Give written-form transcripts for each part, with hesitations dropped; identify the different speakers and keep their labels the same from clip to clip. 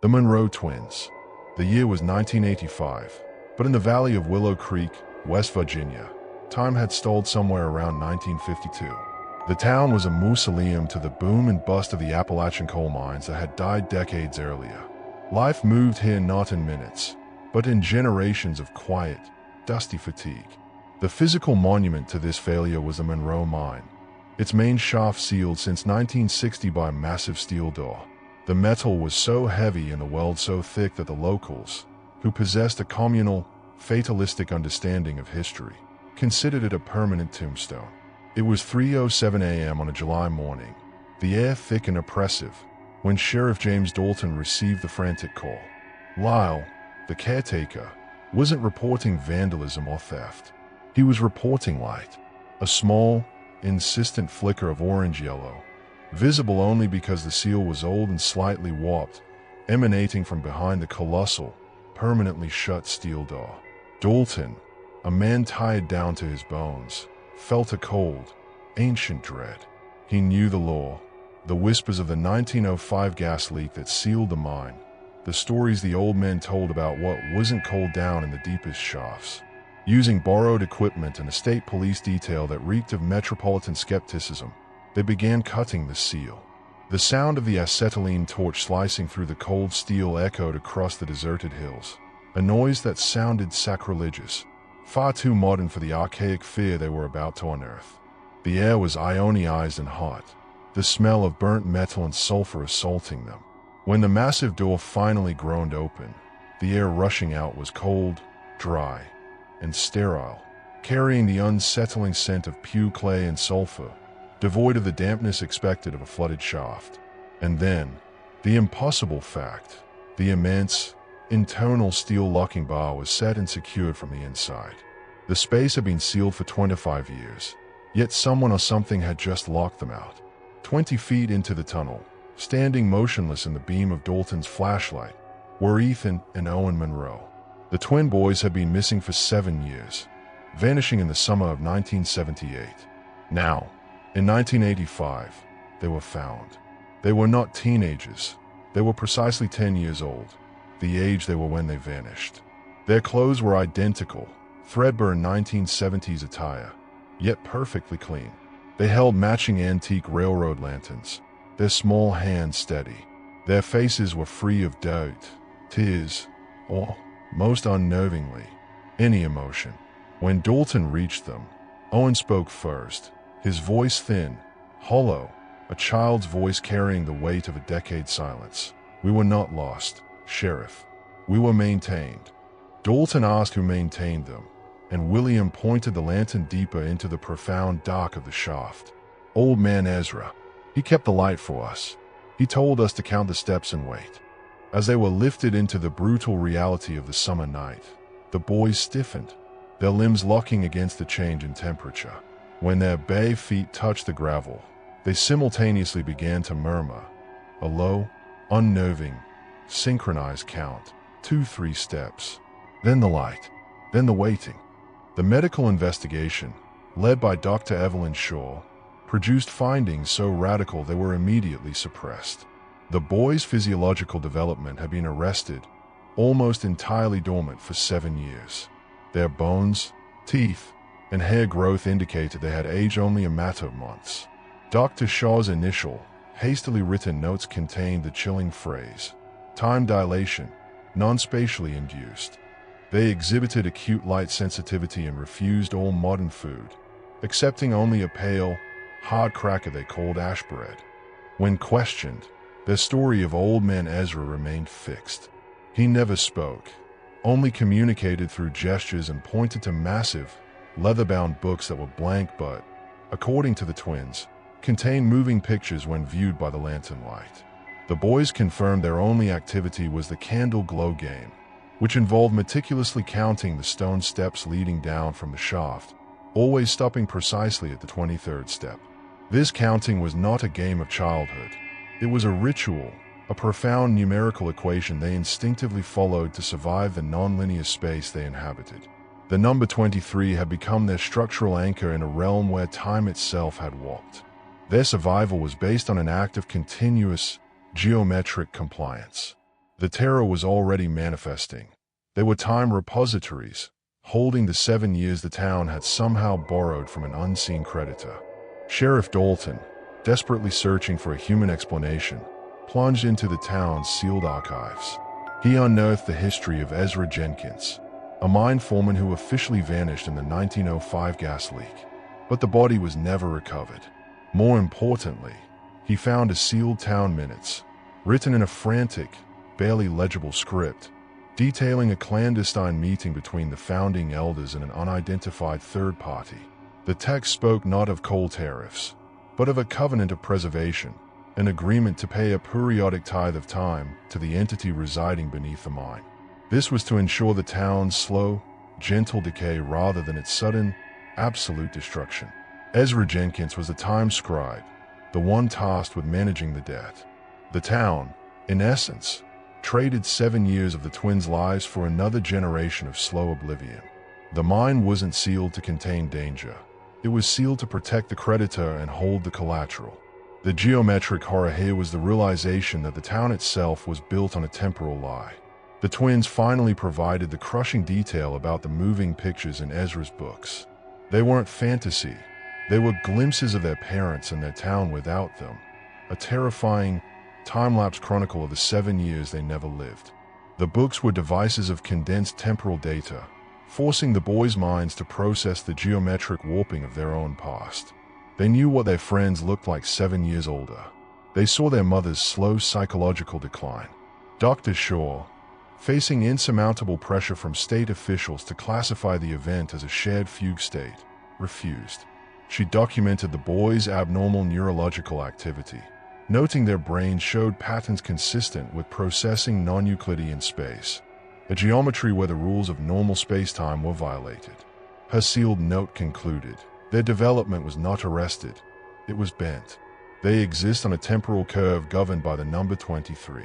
Speaker 1: The Monroe twins. The year was 1985, but in the valley of Willow Creek, West Virginia, time had stalled somewhere around 1952. The town was a mausoleum to the boom and bust of the Appalachian coal mines that had died decades earlier. Life moved here not in minutes, but in generations of quiet, dusty fatigue. The physical monument to this failure was the Monroe Mine, its main shaft sealed since 1960 by a massive steel door. The metal was so heavy and the weld so thick that the locals, who possessed a communal, fatalistic understanding of history, considered it a permanent tombstone. It was 3:07 a.m. on a July morning, the air thick and oppressive, when Sheriff James Dalton received the frantic call. Lyle, the caretaker, wasn't reporting vandalism or theft. He was reporting light, a small, insistent flicker of orange-yellow, visible only because the seal was old and slightly warped, emanating from behind the colossal, permanently shut steel door. Dalton, a man tied down to his bones, felt a cold, ancient dread. He knew the law, the whispers of the 1905 gas leak that sealed the mine, the stories the old men told about what wasn't coaled down in the deepest shafts. Using borrowed equipment and a state police detail that reeked of metropolitan skepticism, they began cutting the seal. The sound of the acetylene torch slicing through the cold steel echoed across the deserted hills, a noise that sounded sacrilegious, far too modern for the archaic fear they were about to unearth. The air was ionized and hot, the smell of burnt metal and sulfur assaulting them. When the massive door finally groaned open, the air rushing out was cold, dry, and sterile, carrying the unsettling scent of pew clay and sulfur, devoid of the dampness expected of a flooded shaft. And then, the impossible fact, the immense, internal steel locking bar was set and secured from the inside. The space had been sealed for 25 years, yet someone or something had just locked them out. 20 feet into the tunnel, standing motionless in the beam of Dalton's flashlight, were Ethan and Owen Monroe. The twin boys had been missing for 7 years, vanishing in the summer of 1978. Now, in 1985, they were found. They were not teenagers. They were precisely 10 years old, the age they were when they vanished. Their clothes were identical, threadbare 1970s attire, yet perfectly clean. They held matching antique railroad lanterns, their small hands steady. Their faces were free of doubt, tears, or, most unnervingly, any emotion. When Dalton reached them, Owen spoke first, his voice thin, hollow, a child's voice carrying the weight of a decade's silence. "We were not lost, Sheriff. We were maintained." Dalton asked who maintained them, and William pointed the lantern deeper into the profound dark of the shaft. "Old man Ezra. He kept the light for us. He told us to count the steps and wait." As they were lifted into the brutal reality of the summer night, the boys stiffened, their limbs locking against the change in temperature. When their bare feet touched the gravel, they simultaneously began to murmur, a low, unnerving, synchronized count, 2-3 steps. Then the light, then the waiting. The medical investigation, led by Dr. Evelyn Shaw, produced findings so radical they were immediately suppressed. The boys' physiological development had been arrested, almost entirely dormant for 7 years. Their bones, teeth, and hair growth indicated they had aged only a matter of months. Dr. Shaw's initial, hastily written notes contained the chilling phrase, "time dilation, non-spatially induced." They exhibited acute light sensitivity and refused all modern food, accepting only a pale, hard cracker they called ash bread. When questioned, their story of old man Ezra remained fixed. He never spoke, only communicated through gestures and pointed to massive, leather-bound books that were blank but, according to the twins, contained moving pictures when viewed by the lantern light. The boys confirmed their only activity was the candle glow game, which involved meticulously counting the stone steps leading down from the shaft, always stopping precisely at the 23rd step. This counting was not a game of childhood. It was a ritual, a profound numerical equation they instinctively followed to survive the non-linear space they inhabited. The number 23 had become their structural anchor in a realm where time itself had warped. Their survival was based on an act of continuous, geometric compliance. The terror was already manifesting. They were time repositories, holding the 7 years the town had somehow borrowed from an unseen creditor. Sheriff Dalton, desperately searching for a human explanation, plunged into the town's sealed archives. He unearthed the history of Ezra Jenkins, a mine foreman who officially vanished in the 1905 gas leak. But the body was never recovered. More importantly, he found a sealed town minutes, written in a frantic, barely legible script, detailing a clandestine meeting between the founding elders and an unidentified third party. The text spoke not of coal tariffs, but of a covenant of preservation, an agreement to pay a periodic tithe of time to the entity residing beneath the mine. This was to ensure the town's slow, gentle decay rather than its sudden, absolute destruction. Ezra Jenkins was the time scribe, the one tasked with managing the debt. The town, in essence, traded 7 years of the twins' lives for another generation of slow oblivion. The mine wasn't sealed to contain danger. It was sealed to protect the creditor and hold the collateral. The geometric horror here was the realization that the town itself was built on a temporal lie. The twins finally provided the crushing detail about the moving pictures in Ezra's books. They weren't fantasy. They were glimpses of their parents and their town without them, a terrifying, time-lapse chronicle of the 7 years they never lived. The books were devices of condensed temporal data, forcing the boys' minds to process the geometric warping of their own past. They knew what their friends looked like 7 years older. They saw their mother's slow psychological decline. Dr. Shaw, facing insurmountable pressure from state officials to classify the event as a shared fugue state, refused. She documented the boys' abnormal neurological activity, noting their brains showed patterns consistent with processing non-Euclidean space, a geometry where the rules of normal space-time were violated. Her sealed note concluded, their development was not arrested, it was bent. They exist on a temporal curve governed by the number 23.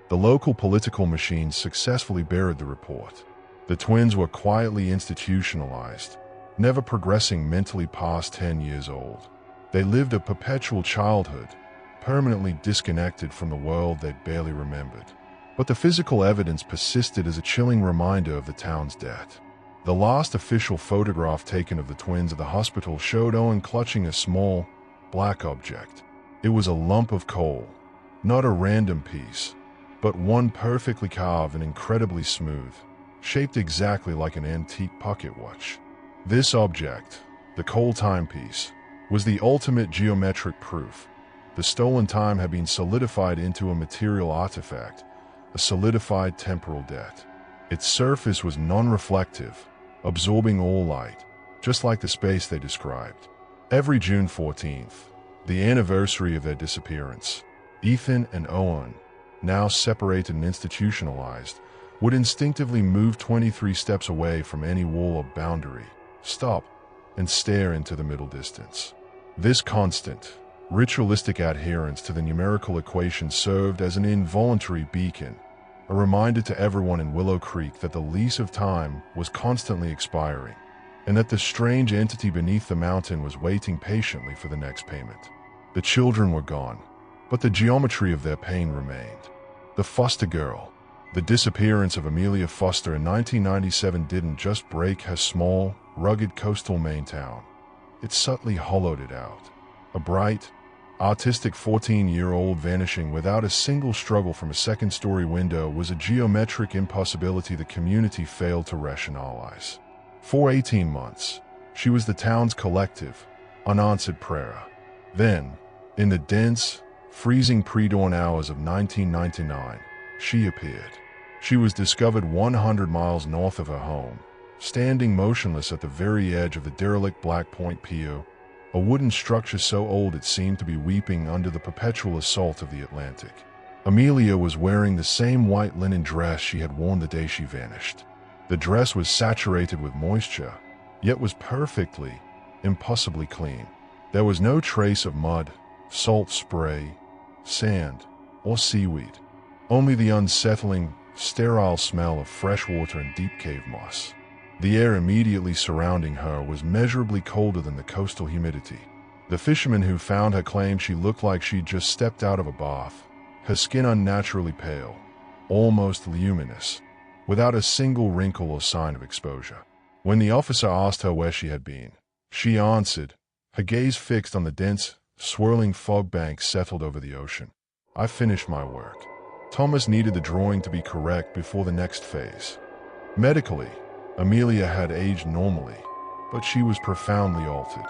Speaker 1: The local political machine successfully buried the report. The twins were quietly institutionalized, never progressing mentally past 10 years old. They lived a perpetual childhood, permanently disconnected from the world they'd barely remembered. But the physical evidence persisted as a chilling reminder of the town's debt. The last official photograph taken of the twins at the hospital showed Owen clutching a small, black object. It was a lump of coal, not a random piece, but one perfectly carved and incredibly smooth, shaped exactly like an antique pocket watch. This object, the coal timepiece, was the ultimate geometric proof. The stolen time had been solidified into a material artifact, a solidified temporal debt. Its surface was non-reflective, absorbing all light, just like the space they described. Every June 14th, the anniversary of their disappearance, Ethan and Owen, now separated and institutionalized, would instinctively move 23 steps away from any wall or boundary, stop, and stare into the middle distance. This constant, ritualistic adherence to the numerical equation served as an involuntary beacon, a reminder to everyone in Willow Creek that the lease of time was constantly expiring, and that the strange entity beneath the mountain was waiting patiently for the next payment. The children were gone, but the geometry of their pain remained. The foster girl. The disappearance of Amelia Foster in 1997 didn't just break her small, rugged coastal Maine town. It subtly hollowed it out. A bright, artistic 14-year-old vanishing without a single struggle from a second-story window was a geometric impossibility the community failed to rationalize. For 18 months, she was the town's collective, unanswered prayer. Then, in the dense, freezing pre-dawn hours of 1999, she appeared. She was discovered 100 miles north of her home, standing motionless at the very edge of the derelict Black Point Pier, a wooden structure so old it seemed to be weeping under the perpetual assault of the Atlantic. Amelia was wearing the same white linen dress she had worn the day she vanished. The dress was saturated with moisture, yet was perfectly, impossibly clean. There was no trace of mud, salt spray, sand, or seaweed. Only the unsettling, sterile smell of fresh water and deep cave moss. The air immediately surrounding her was measurably colder than the coastal humidity. The fisherman who found her claimed she looked like she'd just stepped out of a bath, her skin unnaturally pale, almost luminous, without a single wrinkle or sign of exposure. When the officer asked her where she had been, she answered, her gaze fixed on the dense, swirling fog bank settled over the ocean. "I finished my work." Thomas needed the drawing to be correct before the next phase. Medically, Amelia had aged normally, but she was profoundly altered.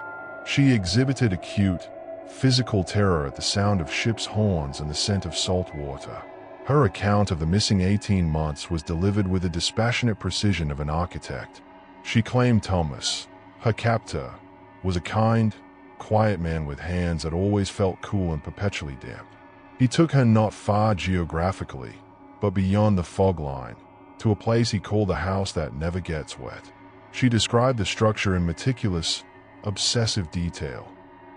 Speaker 1: She exhibited acute, physical terror at the sound of ships' horns and the scent of salt water. Her account of the missing 18 months was delivered with the dispassionate precision of an architect. She claimed Thomas, her captor, was a kind, quiet man with hands that always felt cool and perpetually damp. He took her not far geographically, but beyond the fog line, to a place he called the house that never gets wet. She described the structure in meticulous, obsessive detail.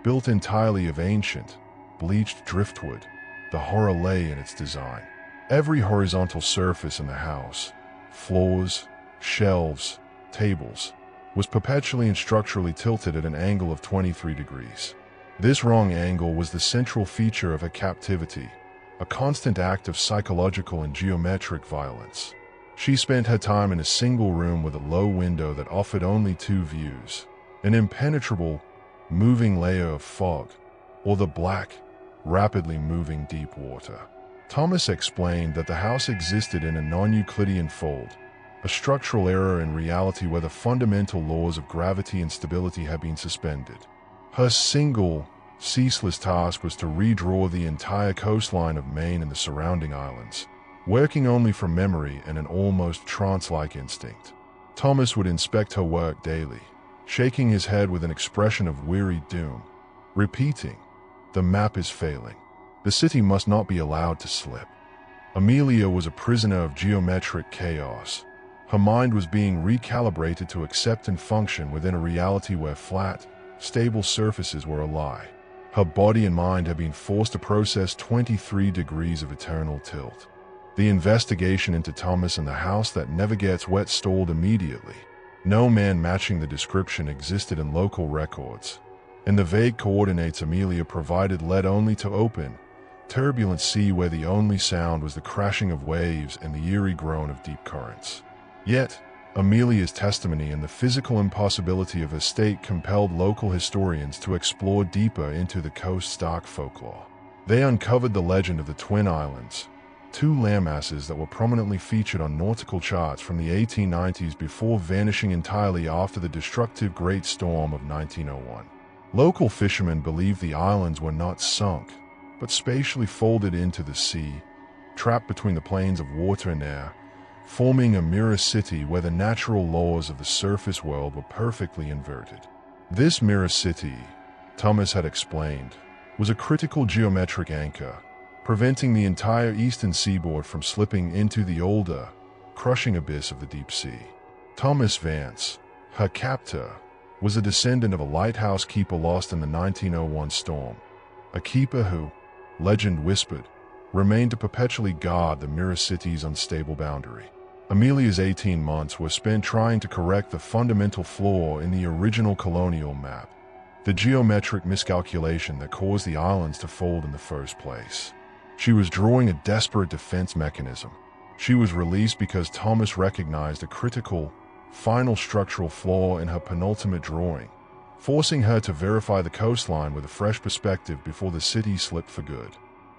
Speaker 1: Built entirely of ancient, bleached driftwood, the horror lay in its design. Every horizontal surface in the house, floors, shelves, tables, was perpetually and structurally tilted at an angle of 23 degrees. This wrong angle was the central feature of her captivity, a constant act of psychological and geometric violence. She spent her time in a single room with a low window that offered only two views: an impenetrable, moving layer of fog, or the black, rapidly moving deep water. Thomas explained that the house existed in a non-Euclidean fold, a structural error in reality where the fundamental laws of gravity and stability had been suspended. Her single, ceaseless task was to redraw the entire coastline of Maine and the surrounding islands, working only from memory and an almost trance-like instinct. Thomas would inspect her work daily, shaking his head with an expression of weary doom, repeating, "The map is failing. The city must not be allowed to slip." Amelia was a prisoner of geometric chaos. Her mind was being recalibrated to accept and function within a reality where flat, stable surfaces were a lie. Her body and mind had been forced to process 23 degrees of eternal tilt. The investigation into Thomas and the house that never gets wet stalled immediately. No man matching the description existed in local records, and the vague coordinates Amelia provided led only to open, turbulent sea where the only sound was the crashing of waves and the eerie groan of deep currents. Yet, Amelia's testimony and the physical impossibility of her state compelled local historians to explore deeper into the coast's dark folklore. They uncovered the legend of the Twin Islands, two landmasses that were prominently featured on nautical charts from the 1890s before vanishing entirely after the destructive Great Storm of 1901. Local fishermen believed the islands were not sunk, but spatially folded into the sea, trapped between the planes of water and air, forming a mirror city where the natural laws of the surface world were perfectly inverted. This mirror city, Thomas had explained, was a critical geometric anchor, preventing the entire eastern seaboard from slipping into the older, crushing abyss of the deep sea. Thomas Vance, her captor, was a descendant of a lighthouse keeper lost in the 1901 storm, a keeper who, legend whispered, remained to perpetually guard the mirror city's unstable boundary. Amelia's 18 months were spent trying to correct the fundamental flaw in the original colonial map, the geometric miscalculation that caused the islands to fold in the first place. She was drawing a desperate defense mechanism. She was released because Thomas recognized a critical, final structural flaw in her penultimate drawing, forcing her to verify the coastline with a fresh perspective before the city slipped for good.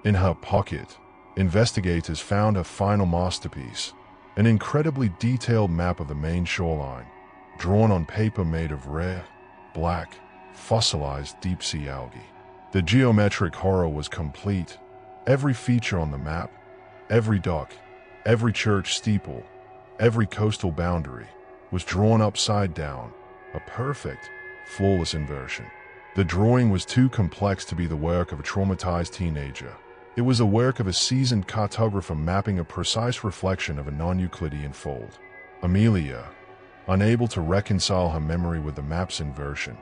Speaker 1: In her pocket, investigators found her final masterpiece, an incredibly detailed map of the Maine shoreline, drawn on paper made of rare, black, fossilized deep-sea algae. The geometric horror was complete. Every feature on the map, every dock, every church steeple, every coastal boundary, was drawn upside down, a perfect, flawless inversion. The drawing was too complex to be the work of a traumatized teenager. It was the work of a seasoned cartographer mapping a precise reflection of a non-Euclidean fold. Amelia, unable to reconcile her memory with the map's inversion,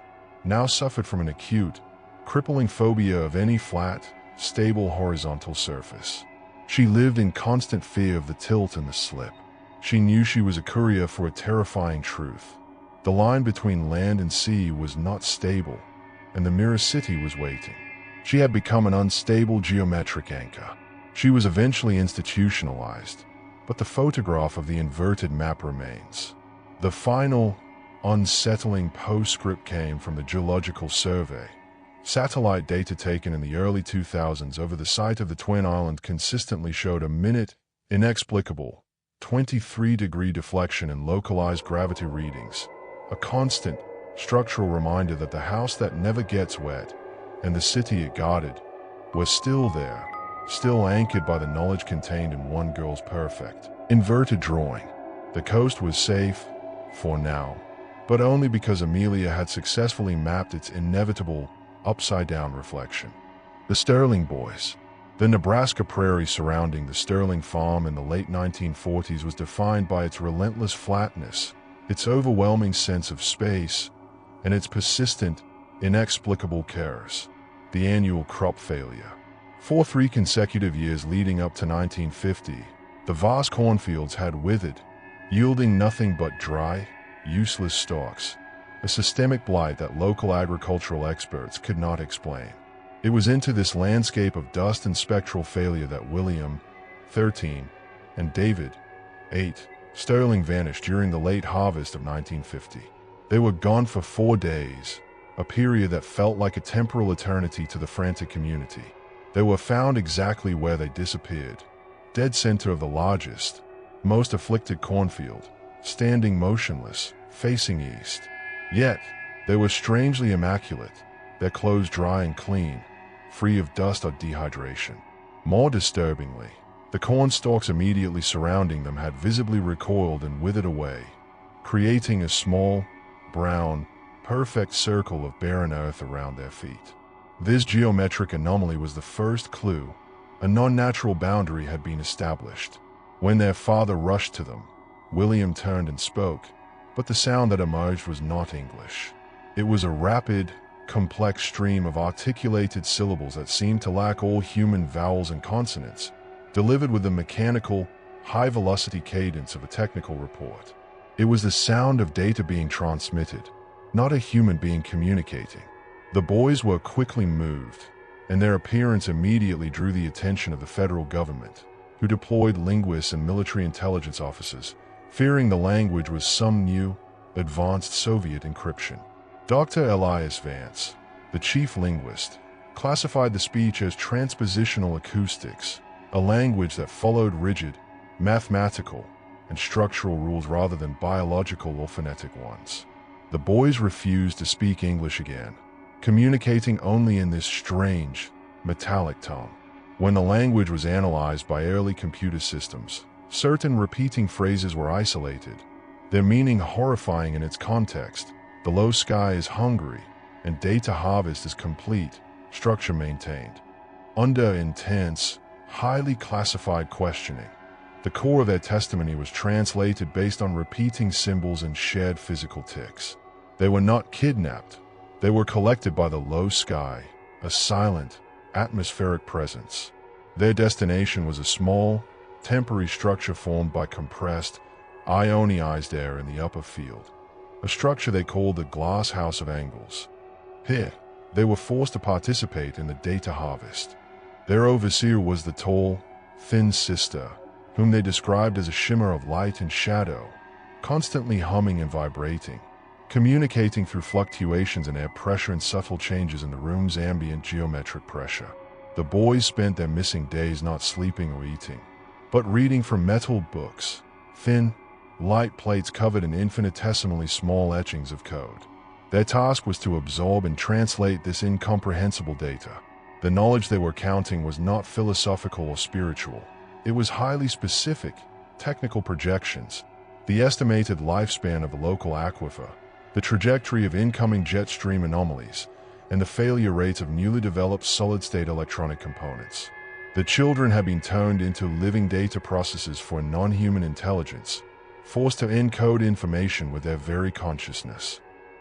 Speaker 1: now suffered from an acute, crippling phobia of any flat, stable horizontal surface. She lived in constant fear of the tilt and the slip. She knew she was a courier for a terrifying truth. The line between land and sea was not stable, and the mirror city was waiting. She had become an unstable geometric anchor. She was eventually institutionalized, but the photograph of the inverted map remains. The final, unsettling postscript came from the Geological Survey. Satellite data taken in the early 2000s over the site of the Twin Islands consistently showed a minute, inexplicable, 23-degree deflection in localized gravity readings, a constant, structural reminder that the house that never gets wet, and the city it guarded, were still there, still anchored by the knowledge contained in one girl's perfect, inverted drawing. The coast was safe, for now, but only because Amelia had successfully mapped its inevitable, upside-down reflection. The Sterling Boys. The Nebraska prairie surrounding the Sterling farm in the late 1940s was defined by its relentless flatness, its overwhelming sense of space, and its persistent, inexplicable chaos. The annual crop failure. For 3 consecutive years leading up to 1950, the vast cornfields had withered, yielding nothing but dry, useless stalks, a systemic blight that local agricultural experts could not explain. It was into this landscape of dust and spectral failure that William, 13, and David, 8, Sterling vanished during the late harvest of 1950. They were gone for 4 days, a period that felt like a temporal eternity to the frantic community. They were found exactly where they disappeared, dead center of the largest, most afflicted cornfield, standing motionless, facing east. Yet, they were strangely immaculate, their clothes dry and clean, free of dust or dehydration. More disturbingly, the corn stalks immediately surrounding them had visibly recoiled and withered away, creating a small, brown, perfect circle of barren earth around their feet. This geometric anomaly was the first clue. A non-natural boundary had been established. When their father rushed to them, William turned and spoke, but the sound that emerged was not English. It was a rapid, complex stream of articulated syllables that seemed to lack all human vowels and consonants, delivered with the mechanical, high-velocity cadence of a technical report. It was the sound of data being transmitted, not a human being communicating. The boys were quickly moved, and their appearance immediately drew the attention of the federal government, who deployed linguists and military intelligence officers, fearing the language was some new, advanced Soviet encryption. Dr. Elias Vance, the chief linguist, classified the speech as transpositional acoustics, a language that followed rigid, mathematical, and structural rules rather than biological or phonetic ones. The boys refused to speak English again, communicating only in this strange, metallic tone. When the language was analyzed by early computer systems, certain repeating phrases were isolated, their meaning horrifying in its context. The low sky is hungry, and data harvest is complete, structure maintained. Under intense, highly classified questioning, the core of their testimony was translated based on repeating symbols and shared physical tics. They were not kidnapped. They were collected by the low sky, a silent, atmospheric presence. Their destination was a small, temporary structure formed by compressed, ionized air in the upper field, a structure they called the Glass House of Angles. Here, they were forced to participate in the data harvest. Their overseer was the tall, thin sister, whom they described as a shimmer of light and shadow, constantly humming and vibrating, communicating through fluctuations in air pressure and subtle changes in the room's ambient geometric pressure. The boys spent their missing days not sleeping or eating, but reading from metal books, thin, light plates covered in infinitesimally small etchings of code. Their task was to absorb and translate this incomprehensible data. The knowledge they were counting was not philosophical or spiritual. It was highly specific, technical projections, the estimated lifespan of a local aquifer, the trajectory of incoming jet stream anomalies, and the failure rates of newly developed solid-state electronic components. The children had been turned into living data processors for non-human intelligence, forced to encode information with their very consciousness.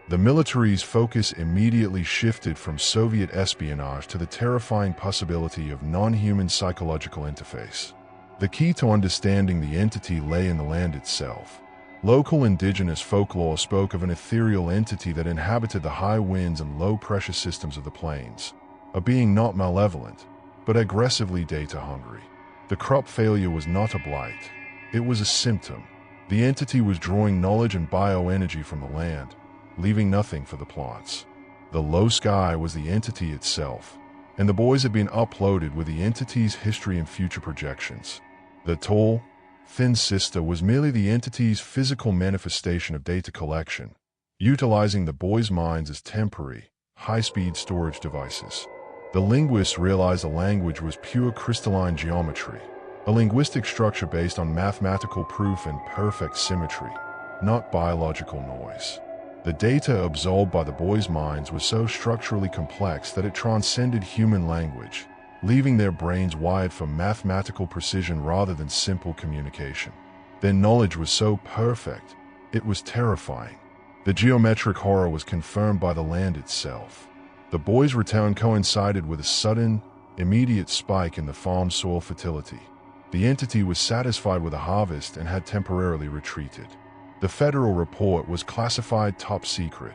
Speaker 1: The military's focus immediately shifted from Soviet espionage to the terrifying possibility of non-human psychological interface. The key to understanding the entity lay in the land itself. Local indigenous folklore spoke of an ethereal entity that inhabited the high winds and low-pressure systems of the plains, a being not malevolent, but aggressively data-hungry. The crop failure was not a blight. It was a symptom. The entity was drawing knowledge and bioenergy from the land, leaving nothing for the plants. The low sky was the entity itself, and the boys had been uploaded with the entity's history and future projections. The tall, thin sister was merely the entity's physical manifestation of data collection, utilizing the boys' minds as temporary, high-speed storage devices. The linguists realized the language was pure crystalline geometry, a linguistic structure based on mathematical proof and perfect symmetry, not biological noise. The data absorbed by the boys' minds was so structurally complex that it transcended human language, leaving their brains wired for mathematical precision rather than simple communication. Their knowledge was so perfect, it was terrifying. The geometric horror was confirmed by the land itself. The boys' return coincided with a sudden, immediate spike in the farm's soil fertility. The entity was satisfied with a harvest and had temporarily retreated. The federal report was classified top secret,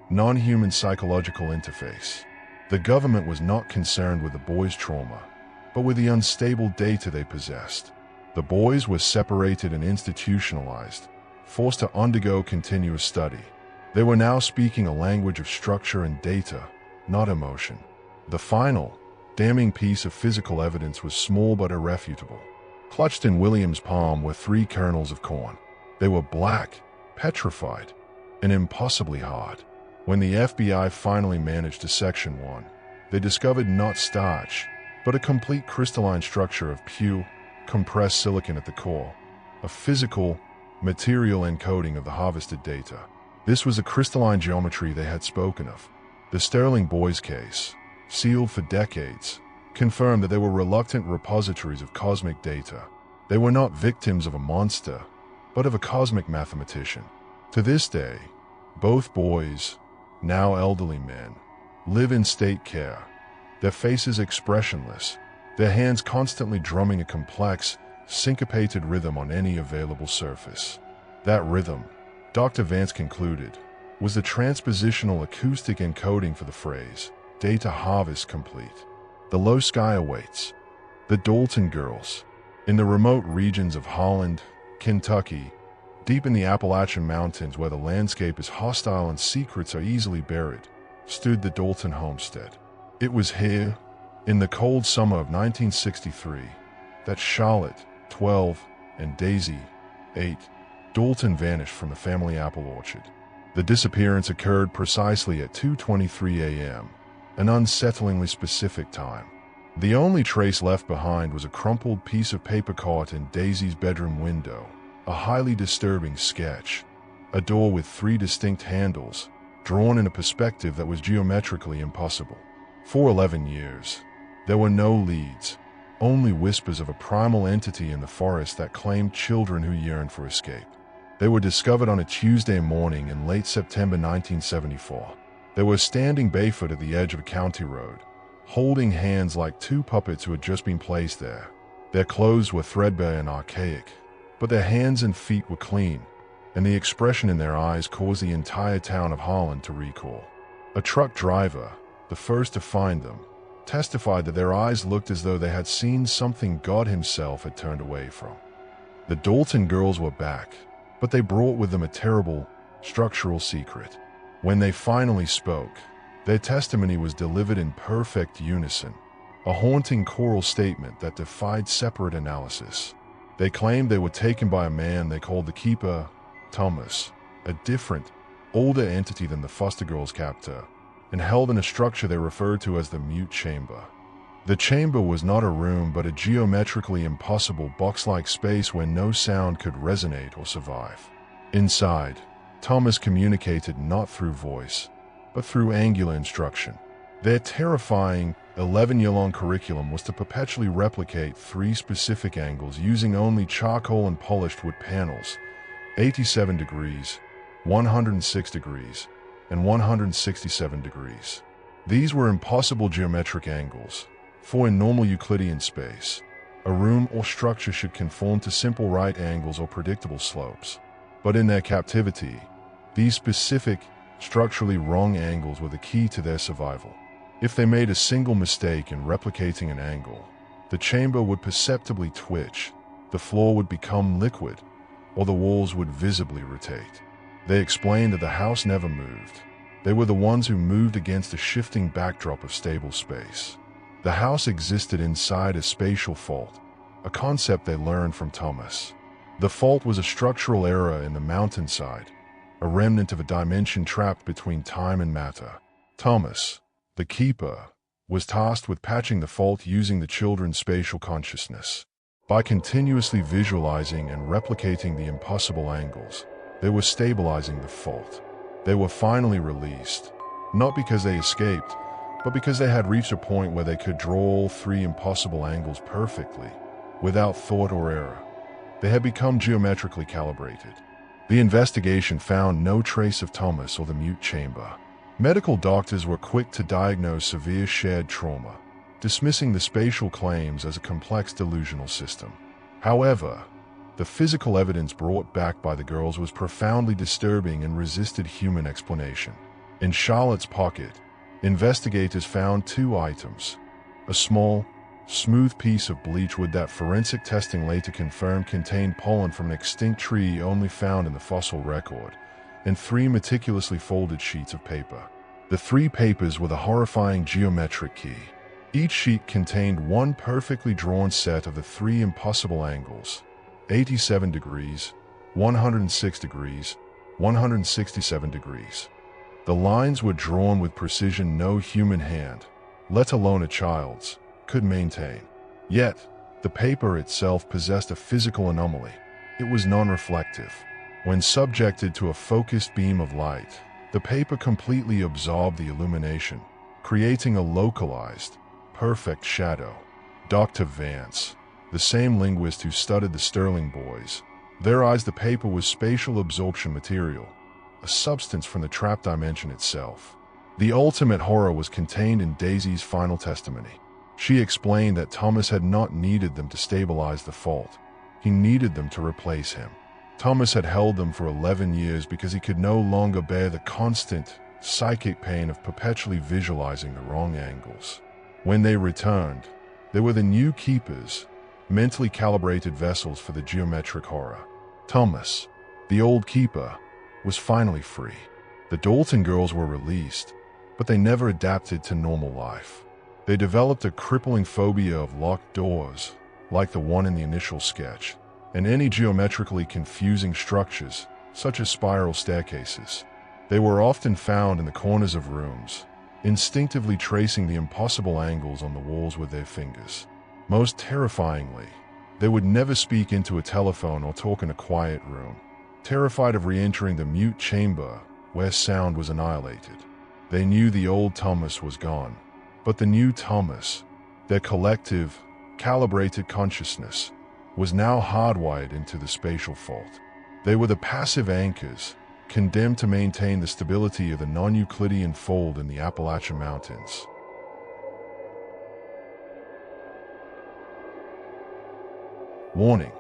Speaker 1: non-human psychological interface. The government was not concerned with the boys' trauma, but with the unstable data they possessed. The boys were separated and institutionalized, forced to undergo continuous study. They were now speaking a language of structure and data, not emotion. The final, damning piece of physical evidence was small but irrefutable. Clutched in William's palm were 3 kernels of corn. They were black, petrified, and impossibly hard. When the FBI finally managed to section one, they discovered not starch, but a complete crystalline structure of pure, compressed silicon at the core, a physical, material encoding of the harvested data. This was the crystalline geometry they had spoken of. The Sterling Boys case, sealed for decades, confirmed that they were reluctant repositories of cosmic data. They were not victims of a monster, but of a cosmic mathematician. To this day, both boys, now elderly men, live in state care, their faces expressionless, their hands constantly drumming a complex, syncopated rhythm on any available surface. That rhythm, Dr. Vance concluded, was the transpositional acoustic encoding for the phrase, "Data harvest complete." The low sky awaits. The Dalton girls, in the remote regions of Holland, Kentucky, deep in the Appalachian Mountains where the landscape is hostile and secrets are easily buried, stood the Dalton homestead. It was here, in the cold summer of 1963, that Charlotte, 12, and Daisy, 8, Dalton vanished from the family apple orchard. The disappearance occurred precisely at 2:23 a.m., an unsettlingly specific time. The only trace left behind was a crumpled piece of paper caught in Daisy's bedroom window, a highly disturbing sketch, a door with 3 distinct handles, drawn in a perspective that was geometrically impossible. For 11 years, there were no leads, only whispers of a primal entity in the forest that claimed children who yearned for escape. They were discovered on a Tuesday morning in late September 1974. They were standing barefoot at the edge of a county road, holding hands like 2 puppets who had just been placed there. Their clothes were threadbare and archaic, but their hands and feet were clean, and the expression in their eyes caused the entire town of Holland to recoil. A truck driver, the first to find them, testified that their eyes looked as though they had seen something God himself had turned away from. The Dalton girls were back, but they brought with them a terrible, structural secret. When they finally spoke, their testimony was delivered in perfect unison, a haunting choral statement that defied separate analysis. They claimed they were taken by a man they called the Keeper, Thomas, a different, older entity than the foster girls' captor, and held in a structure they referred to as the mute chamber. The chamber was not a room but a geometrically impossible box-like space where no sound could resonate or survive. Inside, Thomas communicated not through voice, but through angular instruction. Their terrifying, 11-year-long curriculum was to perpetually replicate 3 specific angles using only charcoal and polished wood panels, 87 degrees, 106 degrees, and 167 degrees. These were impossible geometric angles, for in normal Euclidean space, a room or structure should conform to simple right angles or predictable slopes. But in their captivity, these specific, structurally wrong angles were the key to their survival. If they made a single mistake in replicating an angle, the chamber would perceptibly twitch, the floor would become liquid, or the walls would visibly rotate. They explained that the house never moved. They were the ones who moved against a shifting backdrop of stable space. The house existed inside a spatial fault, a concept they learned from Thomas. The fault was a structural error in the mountainside, a remnant of a dimension trapped between time and matter. Thomas, the keeper, was tasked with patching the fault using the children's spatial consciousness. By continuously visualizing and replicating the impossible angles, they were stabilizing the fault. They were finally released, not because they escaped, but because they had reached a point where they could draw all three impossible angles perfectly, without thought or error. They had become geometrically calibrated. The investigation found no trace of Thomas or the mute chamber. Medical doctors were quick to diagnose severe shared trauma, dismissing the spatial claims as a complex delusional system. However, the physical evidence brought back by the girls was profoundly disturbing and resisted human explanation. In Charlotte's pocket, investigators found two items: a small, smooth piece of bleach wood that forensic testing later confirmed contained pollen from an extinct tree only found in the fossil record, and three meticulously folded sheets of paper. The three papers were the horrifying geometric key. Each sheet contained one perfectly drawn set of the three impossible angles: 87 degrees, 106 degrees, 167 degrees. The lines were drawn with precision no human hand, let alone a child's, could maintain. Yet, the paper itself possessed a physical anomaly. It was non-reflective. When subjected to a focused beam of light, the paper completely absorbed the illumination, creating a localized, perfect shadow. Dr. Vance, the same linguist who studied the Sterling boys, theorized the paper was spatial absorption material, a substance from the trap dimension itself. The ultimate horror was contained in Daisy's final testimony. She explained that Thomas had not needed them to stabilize the fault. He needed them to replace him. Thomas had held them for 11 years because he could no longer bear the constant, psychic pain of perpetually visualizing the wrong angles. When they returned, they were the new keepers, mentally calibrated vessels for the geometric horror. Thomas, the old keeper, was finally free. The Dalton girls were released, but they never adapted to normal life. They developed a crippling phobia of locked doors, like the one in the initial sketch, and any geometrically confusing structures, such as spiral staircases. They were often found in the corners of rooms, instinctively tracing the impossible angles on the walls with their fingers. Most terrifyingly, they would never speak into a telephone or talk in a quiet room, terrified of re-entering the mute chamber where sound was annihilated. They knew the old Thomas was gone, but the new Thomas, their collective, calibrated consciousness, was now hardwired into the spatial fault. They were the passive anchors, condemned to maintain the stability of the non-Euclidean fold in the Appalachian Mountains. Warning: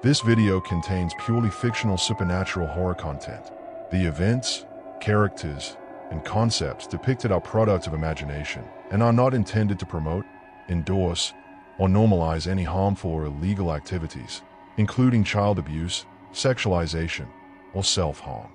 Speaker 1: this video contains purely fictional supernatural horror content. The events, characters, and concepts depicted are products of imagination and are not intended to promote, endorse, or normalize any harmful or illegal activities, including child abuse, sexualization, or self-harm.